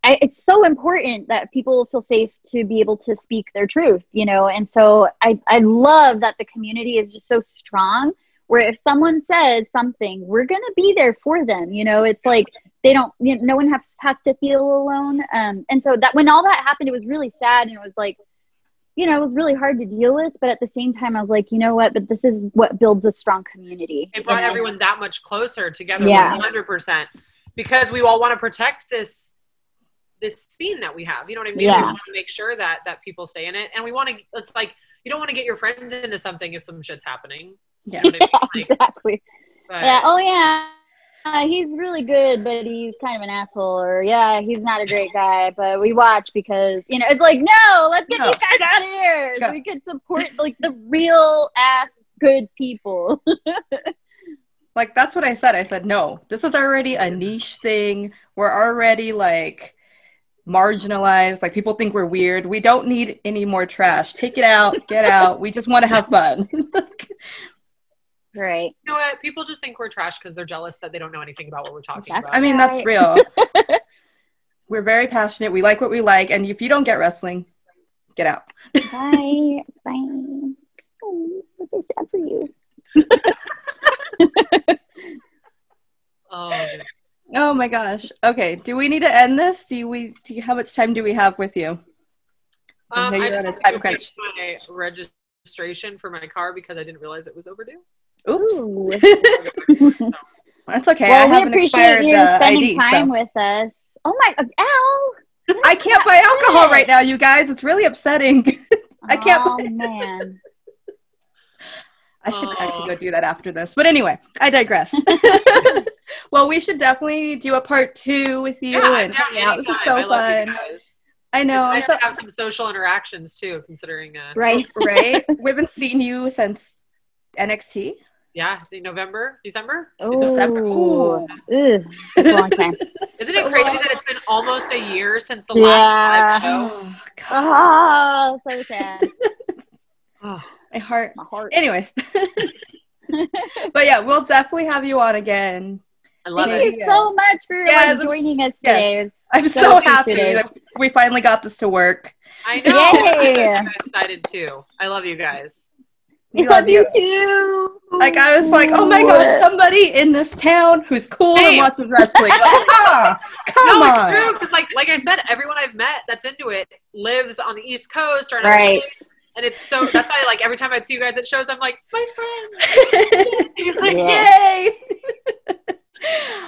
Speaker 1: it's so important that people feel safe to be able to speak their truth, you know? And so I love that the community is just so strong, where if someone says something, we're going to be there for them. You know, it's like, they don't, you know, no one has to feel alone. And so that when all that happened, it was really sad. And it was like, you know, it was really hard to deal with, but at the same time, I was like, you know what, but this is what builds a strong community.
Speaker 3: It brought everyone that much closer together, 100%, because we all want to protect this scene that we have, you know what I mean? We want to make sure that people stay in it, and we want to, it's like, you don't want to get your friends into something if some shit's happening. You know what I mean? Like,
Speaker 1: exactly. But, he's really good, but he's kind of an asshole, or he's not a great guy, but we watch because, you know, it's like, no, let's get these guys out of here so we can support like the real ass good people.
Speaker 2: Like, that's what I said. I said, no, this is already a niche thing. We're already, like, marginalized. Like, people think we're weird. We don't need any more trash. Take it out. Get out. We just want to have fun.
Speaker 1: Right.
Speaker 3: You know what? People just think we're trash because they're jealous that they don't know anything about what we're talking about.
Speaker 2: I mean, that's real. We're very passionate. We like what we like. And if you don't get wrestling, get out.
Speaker 1: Bye. Bye. Oh, I'm so sad for you.
Speaker 2: Oh my gosh. Okay. Do we need to end this? How much time do we have with you?
Speaker 3: I just on a time crunch. My registration for my car because I didn't realize it was overdue.
Speaker 2: Oops. That's okay.
Speaker 1: Well,
Speaker 2: I have
Speaker 1: we appreciate you spending
Speaker 2: ID,
Speaker 1: time with us. Oh my, Al!
Speaker 2: I can't buy alcohol right now, you guys. It's really upsetting. I can't buy it.
Speaker 1: Man.
Speaker 2: I should actually go do that after this. But anyway, I digress. Well, we should definitely do a part 2 with you and hang out. This is so fun. I know.
Speaker 3: It's nice to have some social interactions too, considering
Speaker 1: right.
Speaker 2: We haven't seen you since NXT.
Speaker 3: Yeah, November, December.
Speaker 2: December.
Speaker 1: Ooh. That's a long time.
Speaker 3: Isn't it crazy that it's been almost a year since the last live show?
Speaker 1: Oh, so sad.
Speaker 2: My heart. Anyway. But yeah, we'll definitely have you on again.
Speaker 3: I love
Speaker 1: Thank you so much for joining us today.
Speaker 2: Yes. I'm so happy that we finally got this to work.
Speaker 3: I know. I'm excited too. I love you guys.
Speaker 1: We love you too.
Speaker 2: Like, I was like, oh my gosh, somebody in this town who's cool and watches wrestling. Like, come on.
Speaker 3: It's true, because like I said, everyone I've met that's into it lives on the East Coast or
Speaker 1: right.
Speaker 3: And it's so, that's why, like, every time I'd see you guys at shows, I'm like, my friends. You're like,
Speaker 2: yay.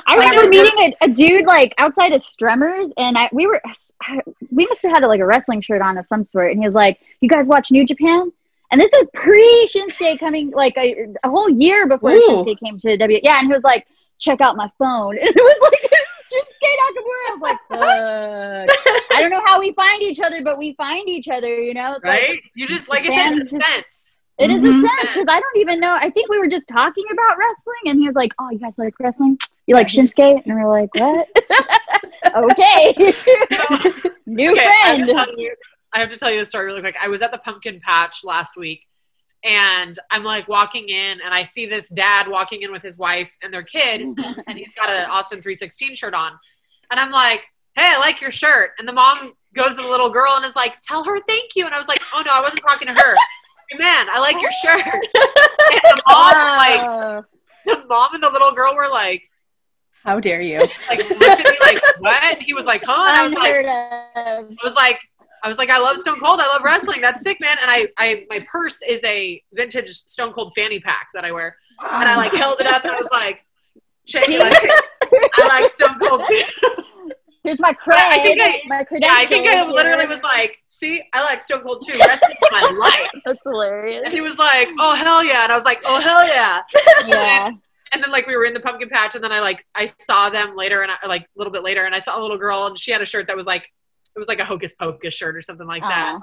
Speaker 1: I remember meeting a dude, like, outside of Stremmers, and we must have had, like, a wrestling shirt on of some sort, and he was like, you guys watch New Japan? And this is pre-Shinsuke coming, like, a whole year before Shinsuke came to W. Yeah, and he was like, check out my phone. And it was like, Shinsuke Nakamura. I was like, fuck. I don't know how we find each other, but we find each other, you know? It's
Speaker 3: right?
Speaker 1: Like,
Speaker 3: you just, like, it's a sense.
Speaker 1: It is a sense, because I don't even know. I think we were just talking about wrestling, and he was like, oh, you guys like wrestling? You like Shinsuke? And we're like, what? Okay. New friend.
Speaker 3: I have to tell you the story really quick. I was at the pumpkin patch last week, and I'm like walking in, and I see this dad walking in with his wife and their kid, and he's got an Austin 316 shirt on. And I'm like, hey, I like your shirt. And the mom goes to the little girl and is like, tell her thank you. And I was like, oh no, I wasn't talking to her. Hey, man, I like your shirt. And the mom and the little girl were like,
Speaker 2: how dare you?
Speaker 3: Like, looked at me like, what? And he was like, huh? And I was like, I love Stone Cold. I love wrestling. That's sick, man. And I my purse is a vintage Stone Cold fanny pack that I wear. And I like held it up and I was like, shaking like, I like Stone Cold.
Speaker 1: Here's my cred. My credentials.
Speaker 3: Yeah, I think I literally was like, see, I like Stone Cold too. Wrestling is my life.
Speaker 1: That's hilarious.
Speaker 3: And he was like, oh hell yeah. And I was like, oh hell yeah.
Speaker 1: Yeah.
Speaker 3: And then like we were in the pumpkin patch, and then I saw them later, and a little bit later, and I saw a little girl, and she had a shirt that was like, it was like a Hocus Pocus shirt or something like that.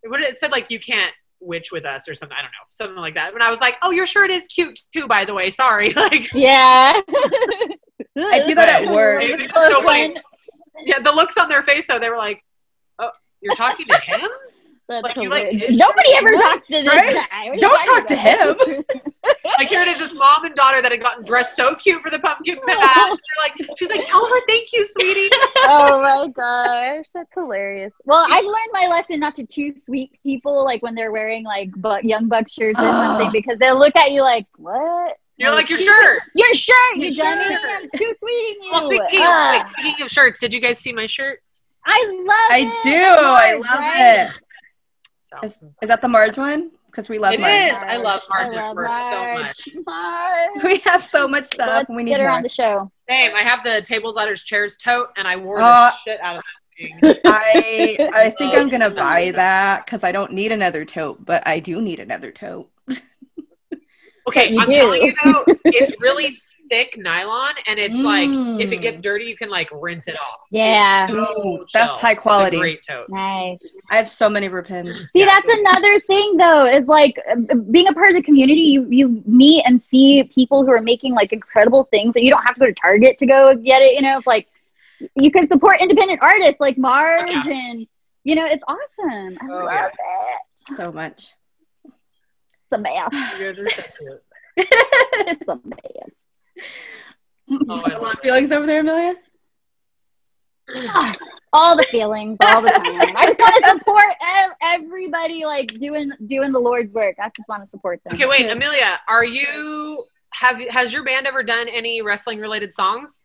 Speaker 3: It said like, you can't witch with us or something. I don't know, something like that. And I was like, oh, your shirt is cute too, by the way. Sorry. Like,
Speaker 1: yeah.
Speaker 2: I do that at work.
Speaker 3: So funny. Yeah, the looks on their face though, they were like, oh, you're talking to him? Like, you like
Speaker 1: nobody ever talks to this guy.
Speaker 2: Don't talk to him.
Speaker 3: Like, here it is, this mom and daughter that had gotten dressed so cute for the pumpkin patch. She's like, tell her thank you, sweetie.
Speaker 1: Oh my gosh, that's hilarious. Well, I learned my lesson not to too sweet people, like when they're wearing like Young Buck shirts or something, because they'll look at you like, what?
Speaker 3: You're like, your shirt,
Speaker 1: you dummy. I'm too sweeting you.
Speaker 3: Well, speaking of shirts, did you guys see my shirt?
Speaker 1: I
Speaker 2: love it. Is that the Marge one? Because we love Marge.
Speaker 3: It is. I love Marge's work so much.
Speaker 1: Marge.
Speaker 2: We have so much stuff. We need
Speaker 1: get her
Speaker 2: more
Speaker 1: on the show.
Speaker 3: Same. I have the tables, ladders, chairs tote, and I wore the shit out of that thing.
Speaker 2: I think I'm gonna buy that because I don't need another tote, but I do need another tote.
Speaker 3: Okay, I'm telling you though, it's thick nylon, and it's like if it gets dirty, you can like rinse it off.
Speaker 1: Yeah.
Speaker 3: So
Speaker 2: That's high quality.
Speaker 3: Great tote.
Speaker 1: Nice.
Speaker 2: I have so many Ripins.
Speaker 1: See, that's another thing though, is like being a part of the community, you meet and see people who are making like incredible things that you don't have to go to Target to go get it. You know, it's like you can support independent artists like Marge and, you know, it's awesome. I love it.
Speaker 2: So much.
Speaker 1: It's a mess.
Speaker 3: You guys are so cute.
Speaker 1: It's a mess.
Speaker 3: Oh,
Speaker 2: A lot of feelings over there, Amelia?
Speaker 1: All the feelings, all the time. I just want to support everybody like doing the Lord's work. I just want to support them.
Speaker 3: Okay, wait, Amelia, has your band ever done any wrestling related songs?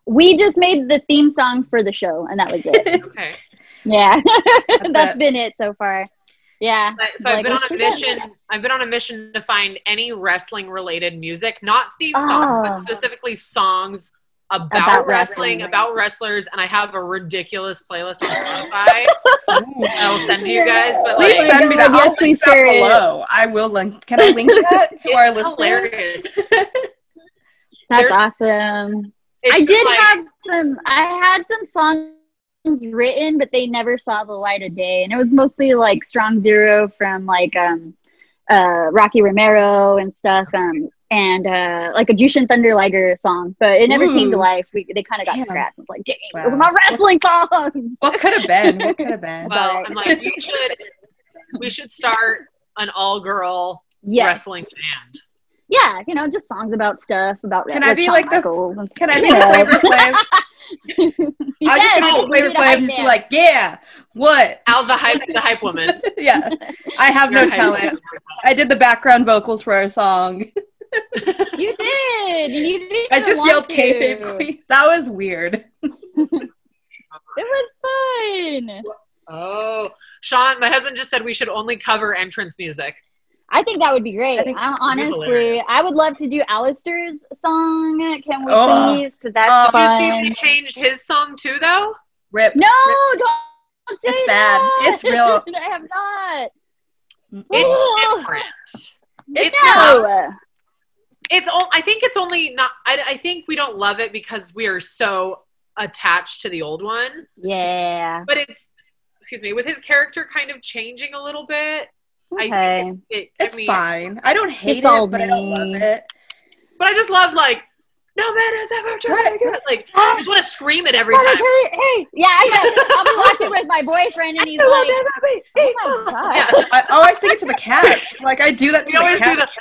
Speaker 1: We just made the theme song for the show, and that was it.
Speaker 3: Okay.
Speaker 1: Yeah, that's been it so far. Yeah.
Speaker 3: So I've been on a mission. I've been on a mission to find any wrestling related music, not theme songs, but specifically songs about wrestling, about wrestlers, and I have a ridiculous playlist on Spotify. I'll send to you guys, but
Speaker 2: please
Speaker 3: like,
Speaker 2: send me that. I'll link that below. I will link. Can I link that to our listeners?
Speaker 3: Hilarious.
Speaker 1: That's awesome. I had some songs written, but they never saw the light of day, and it was mostly like Strong Zero from like Rocky Romero and stuff, and like a Jushin Thunder Liger song, but it never came to life. They kind of got scrapped. It's like, dang, those are my wrestling songs.
Speaker 2: What could have been? What could have been?
Speaker 3: Well, I'm like, we should start an all-girl wrestling band.
Speaker 1: Yeah, you know, just songs about stuff about.
Speaker 2: Can I be like Can I be the Flavor Flav? I'm just gonna be Flavor Flav and just be like, yeah, what?
Speaker 3: Al's the hype woman.
Speaker 2: Yeah, I have no talent. I did the background vocals for our song.
Speaker 1: You did. You didn't
Speaker 2: I just yelled Kayfabe Queen. That was weird.
Speaker 1: It was fun.
Speaker 3: Oh, Sean, my husband just said we should only cover entrance music.
Speaker 1: I think that would be great. Honestly, I would love to do Alistair's song. Can we please? Because that's fun.
Speaker 3: Have you seen he changed his song too, though?
Speaker 2: Rip.
Speaker 1: No, don't say
Speaker 2: it's
Speaker 1: that.
Speaker 2: Bad. It's real.
Speaker 1: I have not.
Speaker 3: It's different. It's
Speaker 1: no.
Speaker 3: I think it's only not. I think we don't love it because we are so attached to the old one.
Speaker 1: Yeah.
Speaker 3: But with his character kind of changing a little bit.
Speaker 1: Okay.
Speaker 3: I think
Speaker 2: it's fine. I don't hate it, but I don't love it.
Speaker 3: But I just love like, no man has ever tried. Like, I just want to scream it every time.
Speaker 1: Hey, yeah, I know. I'll be watching with my boyfriend, and he's like, "Oh my god!"
Speaker 2: Yeah. I sing it to the cats. Like I do that to the cats.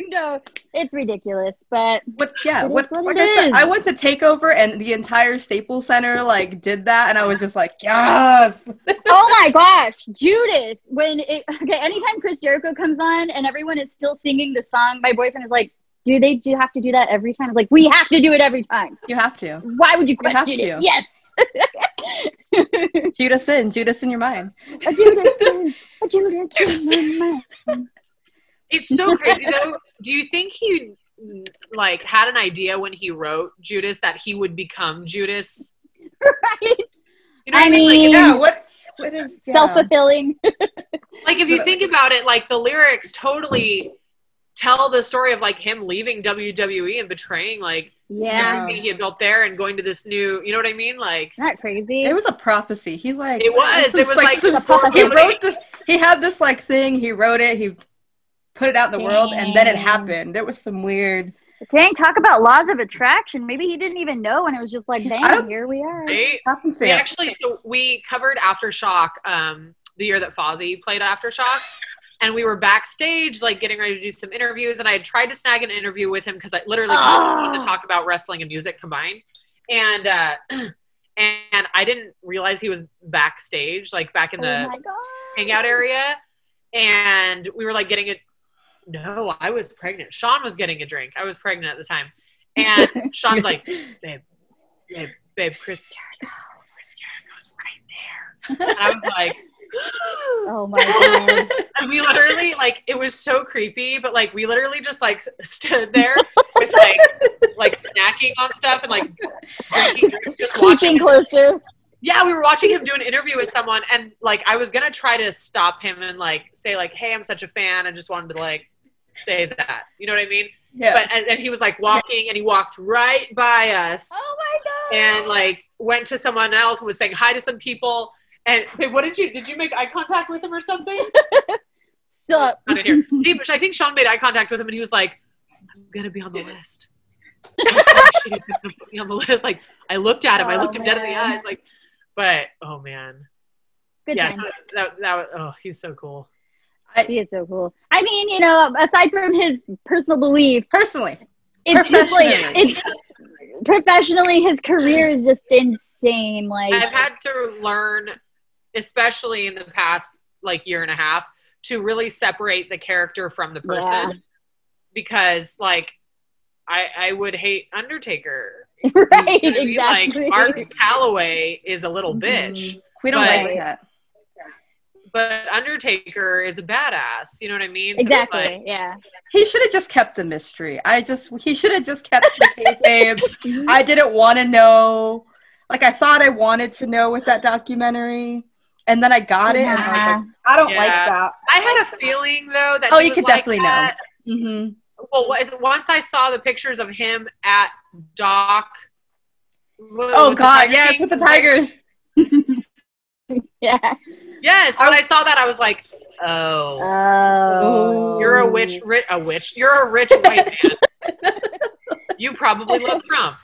Speaker 1: No, it's ridiculous, but
Speaker 2: like I said, I went to Takeover and the entire Staples Center like did that, and I was just like, yes.
Speaker 1: Oh my gosh, Judas! Anytime Chris Jericho comes on and everyone is still singing the song, my boyfriend is like, "Do you have to do that every time?" I was like, "We have to do it every time.
Speaker 2: You have to.
Speaker 1: Why would you question it?" Yes.
Speaker 2: Judas in your mind.
Speaker 1: A Judas in my mind.
Speaker 3: It's so crazy though. Do you think he like had an idea when he wrote Judas that he would become Judas?
Speaker 1: Right.
Speaker 3: You know what I mean?
Speaker 2: Like, what is
Speaker 1: self-fulfilling?
Speaker 3: Like if you think about it, like the lyrics totally tell the story of like him leaving WWE and betraying like everything he had built there and going to this new, you know what I mean? Like,
Speaker 1: isn't that crazy?
Speaker 2: It was a prophecy. It was
Speaker 3: he
Speaker 2: wrote this. He had this like thing. He wrote it. He put it out in the world, and then it happened. There was some weird.
Speaker 1: Dang, talk about laws of attraction. Maybe he didn't even know, and it was just like, bam, here we are.
Speaker 3: We covered Aftershock the year that Fozzy played Aftershock, and we were backstage, like getting ready to do some interviews, and I had tried to snag an interview with him because I literally wanted to talk about wrestling and music combined, and I didn't realize he was backstage, like back in the hangout area, and we were like getting it. No, I was pregnant. Sean was getting a drink. I was pregnant at the time. And Sean's like, babe, Chris Jericho's right there. And I was like,
Speaker 1: oh my God.
Speaker 3: And we literally, like, it was so creepy, but, like, we literally just, like, stood there with, like snacking on stuff and, like, drinking drinks, just watching
Speaker 1: closer.
Speaker 3: Yeah, we were watching him do an interview with someone, and, like, I was going to try to stop him and, like, say, like, hey, I'm such a fan. I just wanted to, like, say that. You know what I mean?
Speaker 2: Yeah.
Speaker 3: But and he was like walking, and he walked right by us.
Speaker 1: Oh my God.
Speaker 3: And like went to someone else and was saying hi to some people. And babe, what did you make eye contact with him or something?
Speaker 1: Sup?
Speaker 3: Not in here. I think Sean made eye contact with him, and he was like, "I'm gonna be on the list." She's gonna put me on the list. Like I looked at him, I looked him dead in the eyes, like. But oh man,
Speaker 1: Good
Speaker 3: yeah,
Speaker 1: time.
Speaker 3: that was, oh, he's so cool.
Speaker 1: He is so cool. I mean, you know, aside from his personal beliefs,
Speaker 2: it's
Speaker 1: just like it's professionally, his career is just insane. Like
Speaker 3: I've had to learn, especially in the past like year and a half, to really separate the character from the person, because like I would hate Undertaker.
Speaker 1: Right,
Speaker 3: You know
Speaker 1: exactly.
Speaker 3: Like Mark Calloway is a little bitch.
Speaker 2: We don't like that.
Speaker 3: But Undertaker is a badass. You know what I mean?
Speaker 1: Exactly.
Speaker 3: So like,
Speaker 1: yeah.
Speaker 2: He should have just kept the mystery. He should have just kept the kayfabe. I didn't want to know. Like, I thought I wanted to know with that documentary. And then I got it, and I was like, I don't like that.
Speaker 3: I had a feeling, though, that
Speaker 2: you could definitely know. Mm-hmm.
Speaker 3: Well, once I saw the pictures of him at Doc.
Speaker 2: Oh, God, yes, with the tigers.
Speaker 1: Yeah.
Speaker 3: Yes, when I saw that, I was like, oh. You're a witch. You're a rich white man. You probably love Trump.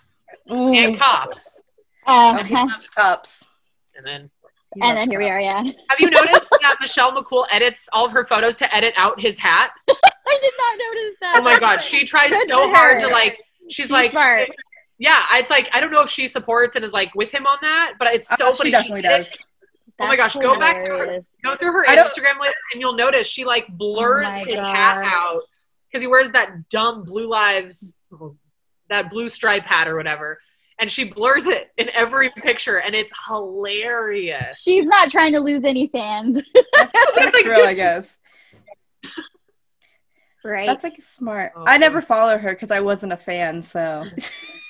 Speaker 3: And cops.
Speaker 2: He loves cops.
Speaker 3: And then
Speaker 1: here we are, yeah.
Speaker 3: Have you noticed that Michelle McCool edits all of her photos to edit out his hat?
Speaker 1: I did not notice that.
Speaker 3: Oh my God. She tries so hard to like, she's like,
Speaker 1: smart.
Speaker 3: Yeah, it's like, I don't know if she supports and is like with him on that, but it's so funny.
Speaker 2: She definitely does.
Speaker 3: Oh my gosh, go through her Instagram later, and you'll notice she like blurs his hat out because he wears that dumb Blue Lives, that blue stripe hat or whatever, and she blurs it in every picture, and it's hilarious.
Speaker 1: She's not trying to lose any fans.
Speaker 2: That's true, I guess.
Speaker 1: Right.
Speaker 2: That's like smart. I never follow her because I wasn't a fan, so.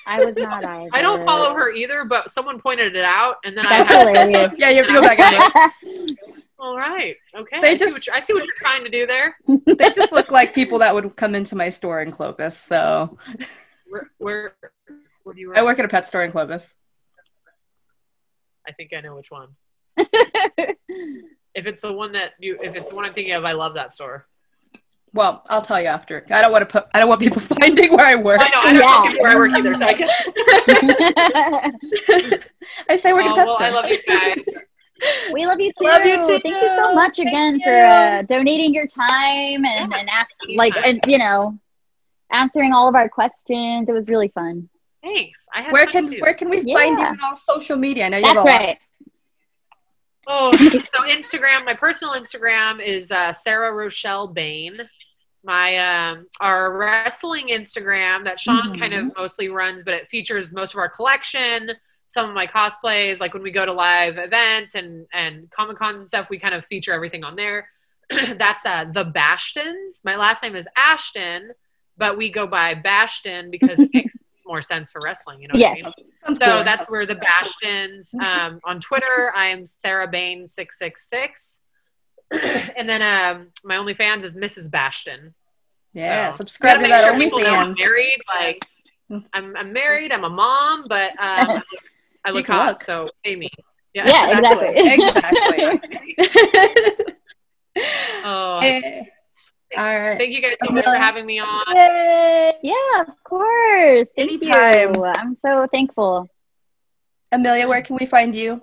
Speaker 1: I was not either.
Speaker 3: I don't follow her either, but someone pointed it out, and then
Speaker 1: That's hilarious.
Speaker 2: Yeah, you have to go back and look.
Speaker 3: All right. Okay.
Speaker 2: I
Speaker 3: see what you're trying to do there.
Speaker 2: They just look like people that would come into my store in Clovis, so.
Speaker 3: Where do you work?
Speaker 2: I work at a pet store in Clovis.
Speaker 3: I think I know which one. If it's the one I'm thinking of, I love that store.
Speaker 2: Well, I'll tell you after. I don't want people finding where I work.
Speaker 3: I know. I don't tell people where I work either, so I can.
Speaker 2: I say I work at a pet store.
Speaker 3: Well, I love you guys.
Speaker 1: We love you too.
Speaker 2: Love you too.
Speaker 1: Thank you so much again for donating your time and you know, answering all of our questions. It was really fun.
Speaker 3: Thanks. I had
Speaker 2: where
Speaker 3: fun
Speaker 2: can we find you on all social media? I know
Speaker 1: That's right.
Speaker 3: Oh, so Instagram. My personal Instagram is Sarah Rochelle Bain. My our wrestling Instagram that Sean kind of mostly runs, but it features most of our collection. Some of my cosplays, like when we go to live events and Comic-Cons and stuff, we kind of feature everything on there. That's the Bashtons. My last name is Ashton, but we go by Baston because it makes more sense for wrestling, you know what I mean? So that's where the Bashtons. On Twitter, I am Sarah Bain 666. And then my OnlyFans is Mrs. Baston.
Speaker 2: Yeah, so, subscribe to that OnlyFans.
Speaker 3: I'm married, like I'm married, I'm a mom, but I look hot, so pay me.
Speaker 1: Yeah, exactly.
Speaker 3: Oh,
Speaker 2: all right.
Speaker 3: Thank you guys so much for having me on.
Speaker 2: Yay.
Speaker 1: Yeah, of course. Thank you. I'm so thankful.
Speaker 2: Amelia, where can we find you?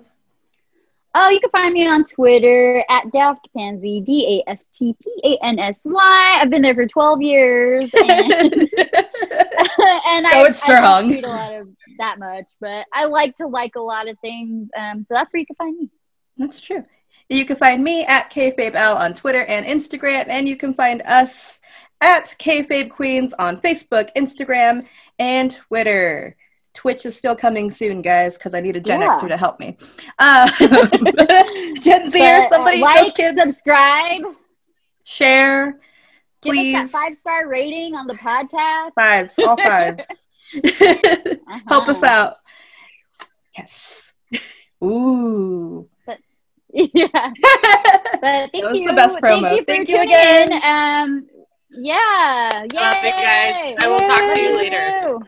Speaker 1: Oh, you can find me on Twitter at daftpansy, DAFTPANSY. I've been there for 12 years. And, I don't tweet a lot of that much, but I like to like a lot of things. So that's where you can find me.
Speaker 2: That's true. You can find me at KayfabeL on Twitter and Instagram, and you can find us at Kayfabe Queens on Facebook, Instagram, and Twitter. Twitch is still coming soon, guys, because I need a Gen Xer to help me. Gen Z or somebody,
Speaker 1: like, subscribe,
Speaker 2: share, please.
Speaker 1: Give us that 5-star rating on the podcast.
Speaker 2: 5s, all 5s. Help us out. Yes. Ooh.
Speaker 1: Yeah. But thank you.
Speaker 2: That was the best promo.
Speaker 1: Thank you for tuning in. Yeah.
Speaker 3: I love it, guys.
Speaker 1: Yay!
Speaker 3: I will talk to you
Speaker 2: Yay!
Speaker 3: later.
Speaker 1: You.